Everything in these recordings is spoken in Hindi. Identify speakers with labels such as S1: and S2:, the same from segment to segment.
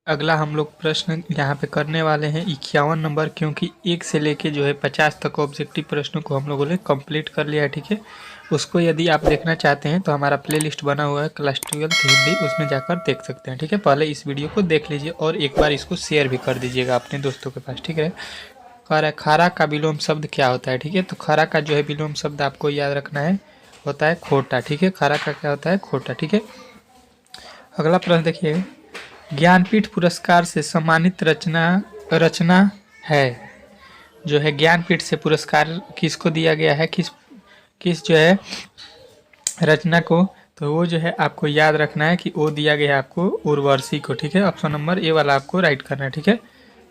S1: अगला हम लोग प्रश्न यहाँ पे करने वाले हैं 51 नंबर, क्योंकि 1 से लेके जो है 50 तक ऑब्जेक्टिव प्रश्नों को हम लोगों ने कंप्लीट कर लिया है। ठीक है, उसको यदि आप देखना चाहते हैं तो हमारा प्लेलिस्ट बना हुआ है क्लास 12 हिंदी, उसमें जाकर देख सकते हैं। ठीक है, पहले इस वीडियो को देख लीजिए और एक बार इसको शेयर भी कर दीजिएगा अपने दोस्तों के पास। ठीक है, कह रहा है खारा का विलोम शब्द क्या होता है। ठीक है, तो खारा का जो है विलोम शब्द आपको याद रखना है, होता है खोटा। ठीक है, खारा का क्या होता है, खोटा। ठीक है, अगला प्रश्न देखिए, ज्ञानपीठ पुरस्कार से सम्मानित रचना है। जो है ज्ञानपीठ से पुरस्कार किसको दिया गया है, किस किस जो है रचना को, तो वो जो है आपको याद रखना है कि वो दिया गया है आपको उर्वशी को। ठीक है, ऑप्शन नंबर ए वाला आपको राइट करना है। ठीक है,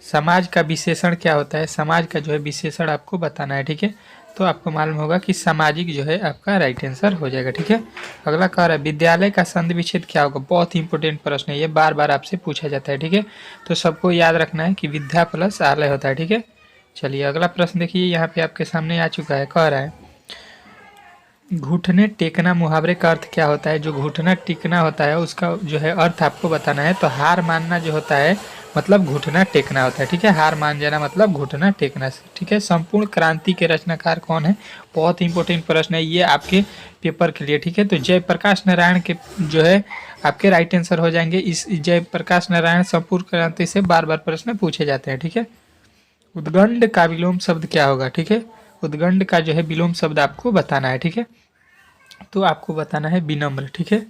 S1: समाज का विशेषण क्या होता है, समाज का जो है विशेषण आपको बताना है। ठीक है, तो आपको मालूम होगा कि सामाजिक जो है आपका राइट आंसर हो जाएगा। ठीक है, अगला कह रहा है विद्यालय का संधि विच्छेद क्या होगा। बहुत ही इंपॉर्टेंट प्रश्न है, ये बार बार आपसे पूछा जाता है। ठीक है, तो सबको याद रखना है कि विद्या प्लस आलय होता है। ठीक है, चलिए अगला प्रश्न देखिए, यहाँ पे आपके सामने आ चुका है। कह रहा है घुटने टेकना मुहावरे का अर्थ क्या होता है। जो घुटना टेकना होता है उसका जो है अर्थ आपको बताना है। तो हार मानना जो होता है मतलब घुटना टेकना होता है। ठीक है, हार मान जाना मतलब घुटना टेकना। ठीक है, संपूर्ण क्रांति के रचनाकार कौन है, बहुत इंपॉर्टेंट प्रश्न है ये आपके पेपर के लिए। ठीक है, तो जयप्रकाश नारायण के जो है आपके राइट आंसर हो जाएंगे। इस जयप्रकाश नारायण संपूर्ण क्रांति से बार बार प्रश्न पूछे जाते हैं। ठीक है, उद्गंड का विलोम शब्द क्या होगा। ठीक है, उद्गंड का जो है विलोम शब्द आपको बताना है। ठीक है, तो आपको बताना है विनम्र। ठीक है,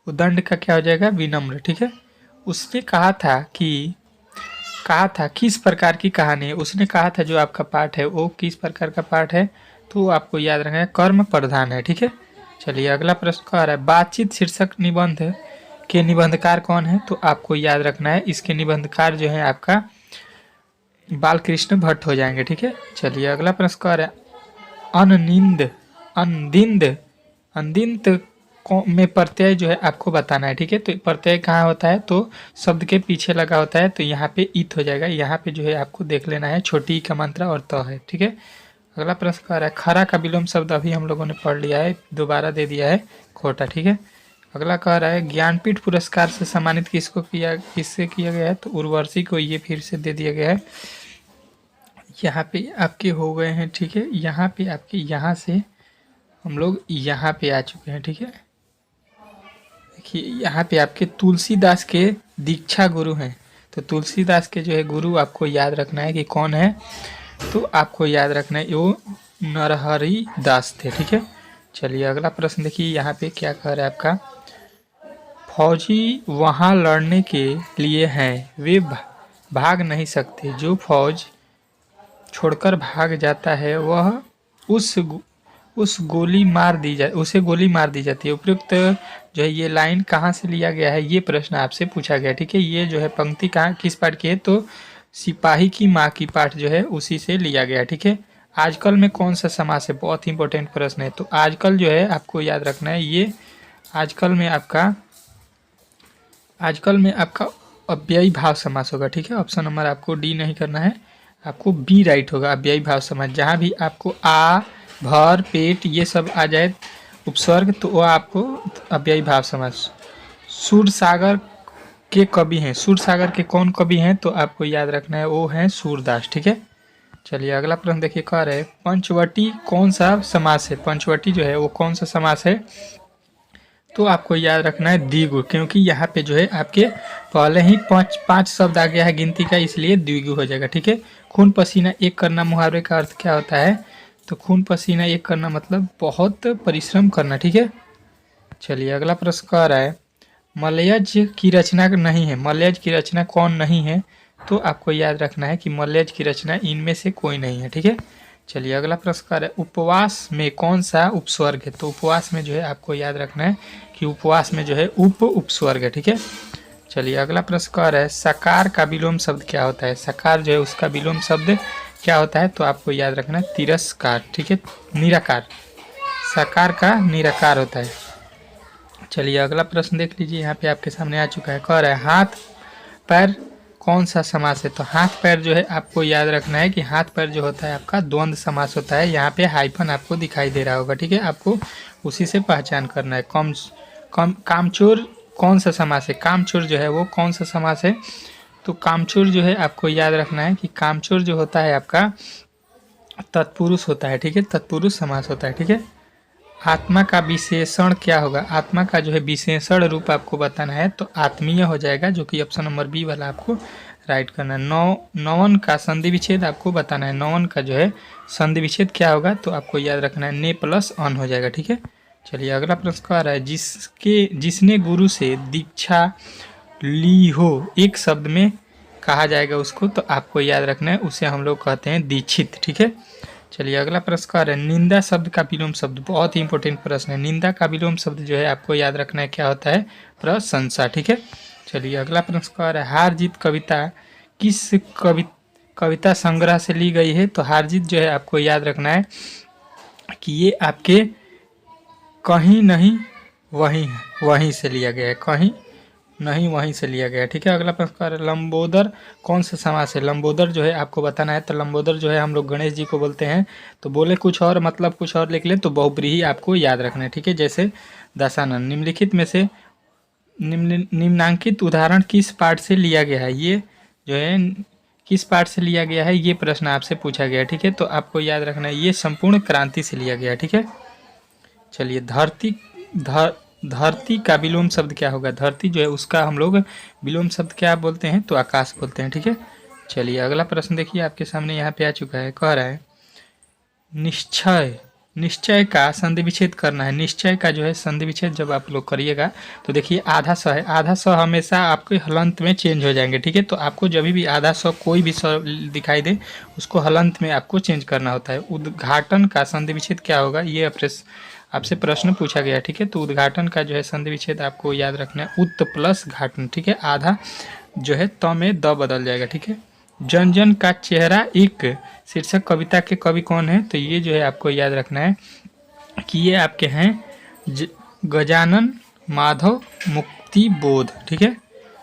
S1: उद्दंड का क्या हो जाएगा, विनम्र। ठीक है, उसने कहा था किस प्रकार की कहानी है। उसने कहा था जो आपका पाठ है वो किस प्रकार का पाठ है, तो आपको याद रखना है कर्म प्रधान है। ठीक है, चलिए अगला प्रश्न कह रहा है बातचीत शीर्षक निबंध के निबंधकार कौन है, तो आपको याद रखना है इसके निबंधकार जो है आपका बालकृष्ण भट्ट हो जाएंगे। ठीक है, चलिए अगला प्रश्न कह रहा है अनदिंत में प्रत्यय जो है आपको बताना है। ठीक है, तो प्रत्यय कहाँ होता है, तो शब्द के पीछे लगा होता है, तो यहाँ पे इत हो जाएगा। यहाँ पे जो है आपको देख लेना है छोटी का मात्रा और त है। ठीक है, अगला प्रश्न कह रहा है खरा का विलोम शब्द अभी हम लोगों ने पढ़ लिया है, दोबारा दे दिया है खोटा। ठीक है, अगला कह रहा है ज्ञानपीठ पुरस्कार से सम्मानित किससे किया गया है, तो उर्वशी को ये फिर से दे दिया गया है। यहाँ पे आपके हो गए हैं। ठीक है, यहाँ पे आपके यहाँ से हम लोग यहाँ पे आ चुके हैं। ठीक है, देखिए यहाँ पे आपके तुलसीदास के दीक्षा गुरु हैं। तो तुलसीदास के जो है गुरु आपको याद रखना है कि कौन है, तो आपको याद रखना है वो नरहरि दास थे। ठीक है, चलिए अगला प्रश्न देखिए, यहाँ पे क्या कह रहा है आपका फौजी वहाँ लड़ने के लिए हैं, वे भाग नहीं सकते। जो फौज छोड़कर भाग जाता है वह उसे गोली मार दी जाती है। उपयुक्त जो है ये लाइन कहाँ से लिया गया है, ये प्रश्न आपसे पूछा गया। ठीक है, ये जो है पंक्ति कहाँ किस पाठ की है, तो सिपाही की माँ की पाठ जो है उसी से लिया गया। ठीक है, आजकल में कौन सा समास है, बहुत इंपॉर्टेंट प्रश्न है। तो आजकल जो है आपको याद रखना है, ये आजकल में आपका अव्ययी भाव समास होगा। ठीक है, ऑप्शन नंबर आपको डी नहीं करना है, आपको बी राइट होगा। अव्ययी भाव समास जहाँ भी आपको आ भर पेट ये सब आ जाए उपसर्ग, तो वो आपको अव्ययी भाव समास। सूरसागर के कवि हैं, सूरसागर के कौन कवि हैं, तो आपको याद रखना है वो हैं सूरदास। ठीक है, चलिए अगला प्रश्न देखिए, कह रहे हैं पंचवटी कौन सा समास है। पंचवटी जो है वो कौन सा समास है, तो आपको याद रखना है द्विगु, क्योंकि यहाँ पे जो है आपके पहले ही पांच शब्द आ गया है गिनती का, इसलिए द्विगु हो जाएगा। ठीक है, खून पसीना एक करना मुहावरे का अर्थ क्या होता है, तो खून पसीना एक करना मतलब बहुत परिश्रम करना। ठीक है, चलिए अगला प्रश्न कह रहा है मलयज की रचना नहीं है। मलयज की रचना कौन नहीं है, तो आपको याद रखना है कि मलयज की रचना इनमें से कोई नहीं है। ठीक है, चलिए अगला प्रश्न कह रहा है उपवास में कौन सा उपस्वर्ग है, तो उपवास में जो है आपको याद रखना है कि उपवास में जो है उपस्वर्ग है। ठीक है, चलिए अगला प्रश्न कह रहा है सकार का विलोम शब्द क्या होता है। सकार जो है उसका विलोम शब्द क्या होता है, तो आपको याद रखना है तिरस्कार। ठीक है, निराकार, सकार का निराकार होता है। चलिए अगला प्रश्न देख लीजिए, यहाँ पे आपके सामने आ चुका है। कह रहा है हाथ पैर कौन सा समास है, तो हाथ पैर जो है आपको याद रखना है कि हाथ पैर जो होता है आपका द्वंद्व समास होता है। यहाँ पे हाइफन आपको दिखाई दे रहा होगा। ठीक है, आपको उसी से पहचान करना है। कामचोर कौन सा समास है, कामचोर जो है वो कौन सा समास है, तो कामचोर जो है आपको याद रखना है कि कामचोर जो होता है आपका तत्पुरुष होता है, ठीक है, तत्पुरुष समास होता है, ठीक है। आत्मा का विशेषण क्या होगा, आत्मा का जो है विशेषण रूप आपको बताना है तो आत्मीय हो जाएगा, जो कि ऑप्शन नंबर बी वाला आपको राइट करना है। नौवन का संधि विच्छेद आपको बताना है, नौवन का जो है संधि विच्छेद क्या होगा, तो आपको याद रखना है ने प्लस अन हो जाएगा, ठीक है। चलिए अगला प्रश्न आ रहा है, जिसने गुरु से दीक्षा ली हो, एक शब्द में कहा जाएगा उसको, तो आपको याद रखना है उसे हम लोग कहते हैं दीक्षित, ठीक है। चलिए अगला प्रश्न है, निंदा शब्द का विलोम शब्द, बहुत ही इंपॉर्टेंट प्रश्न है। निंदा का विलोम शब्द जो है आपको याद रखना है क्या होता है, प्रशंसा, ठीक है। चलिए अगला प्रश्न है, हार जीत कविता किस कविता संग्रह से ली गई है, तो हार जीत जो है आपको याद रखना है कि ये आपके कहीं नहीं वहीं से लिया गया है, कहीं नहीं वहीं से लिया गया है, ठीक है। अगला प्रश्न, लंबोदर कौन सा समास है, लंबोदर जो है आपको बताना है, तो लंबोदर जो है हम लोग गणेश जी को बोलते हैं, तो बोले कुछ और मतलब कुछ और लिख ले तो बहुब्रीही आपको याद रखना है, ठीक है। जैसे दशानन, निम्नलिखित में से निम्नांकित उदाहरण किस पाठ से लिया गया है, ये जो है किस पाठ से लिया गया है, ये प्रश्न आपसे पूछा गया है, ठीक है। तो आपको याद रखना है ये संपूर्ण क्रांति से लिया गया है, ठीक है। चलिए धरती का विलोम शब्द क्या होगा, धरती जो है उसका हम लोग विलोम शब्द क्या बोलते हैं, तो आकाश बोलते हैं, ठीक है। चलिए अगला प्रश्न देखिए आपके सामने यहाँ पे आ चुका है, कह रहा है निश्चय का संधि विच्छेद करना है। निश्चय का जो है संधि विच्छेद जब आप लोग करिएगा तो देखिए आधा स है, आधा स हमेशा आपके हलंत में चेंज हो जाएंगे, ठीक है। तो आपको जब भी आधा स कोई भी स दिखाई दे उसको हलंत में आपको चेंज करना होता है। उद्घाटन का संधि विच्छेद क्या होगा, ये आपसे प्रश्न पूछा गया, ठीक है। तो उद्घाटन का जो है संधि विच्छेद आपको याद रखना है उत प्लस घाटन, ठीक है। आधा जो है त में द बदल जाएगा, ठीक है। जन जन का चेहरा एक शीर्षक कविता के कवि कौन है, तो ये जो है आपको याद रखना है कि ये आपके हैं गजानन माधव मुक्ति बोध, ठीक है।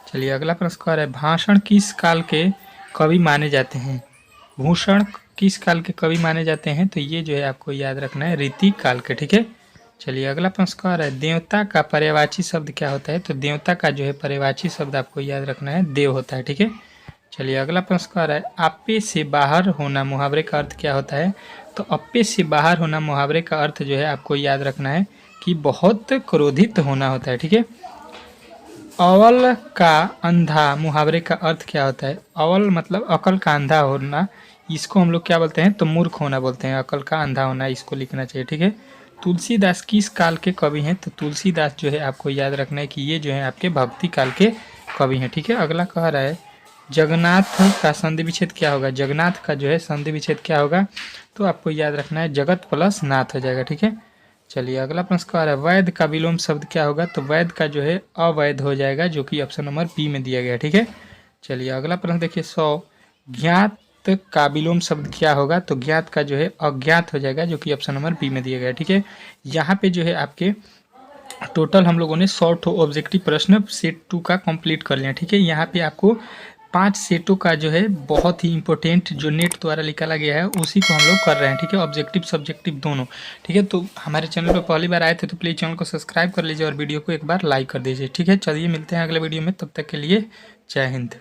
S1: चलिए अगला प्रश्न है, भाषण किस काल के कवि माने जाते हैं, भूषण किस काल के कवि माने जाते हैं, तो ये जो है आपको याद रखना है रीति काल के, ठीक है। चलिए अगला प्रश्न है, देवता का पर्यायवाची शब्द क्या होता है, तो देवता का जो है पर्यायवाची शब्द आपको याद रखना है देव होता है, ठीक है। चलिए अगला प्रश्न आ रहा है, आपे से बाहर होना मुहावरे का अर्थ क्या होता है, तो आपे से बाहर होना मुहावरे का अर्थ जो है आपको याद रखना है कि बहुत क्रोधित होना होता है, ठीक है। अवल का अंधा मुहावरे का अर्थ क्या होता है, अवल मतलब अकल का अंधा होना, इसको हम लोग क्या बोलते हैं, तो मूर्ख होना बोलते हैं, अकल का अंधा होना इसको लिखना चाहिए, ठीक है। तुलसीदास किस काल के कवि हैं, तो तुलसीदास जो है आपको याद रखना है कि ये जो है आपके भक्ति काल के कवि हैं, ठीक है। अगला कह रहा है, जगन्नाथ का संधि विच्छेद क्या होगा, जगन्नाथ का जो है संधि विच्छेद क्या होगा, तो आपको याद रखना है जगत प्लस नाथ हो जाएगा, ठीक है। चलिए अगला प्रश्न क्या है, वैध का विलोम शब्द क्या होगा, तो वैध का जो है अवैध हो जाएगा, जो कि ऑप्शन नंबर बी में दिया गया, ठीक है। चलिए अगला प्रश्न देखिए 100 ज्ञात का विलोम शब्द क्या होगा, तो ज्ञात का जो है अज्ञात हो जाएगा, जो कि ऑप्शन नंबर बी में दिया गया, ठीक है। यहाँ पे जो है आपके टोटल हम लोगों ने 100 ऑब्जेक्टिव प्रश्न सेट 2 का कंप्लीट कर लिया, ठीक है। यहाँ पे आपको 5 सेटों का जो है बहुत ही इंपॉर्टेंट जो नेट द्वारा निकाला गया है उसी को हम लोग कर रहे हैं, ठीक है, ऑब्जेक्टिव सब्जेक्टिव दोनों, ठीक है। तो हमारे चैनल पर पहली बार आए थे तो प्लीज़ चैनल को सब्सक्राइब कर लीजिए और वीडियो को एक बार लाइक कर दीजिए, ठीक है। चलिए मिलते हैं अगले वीडियो में, तब तक के लिए जय हिंद।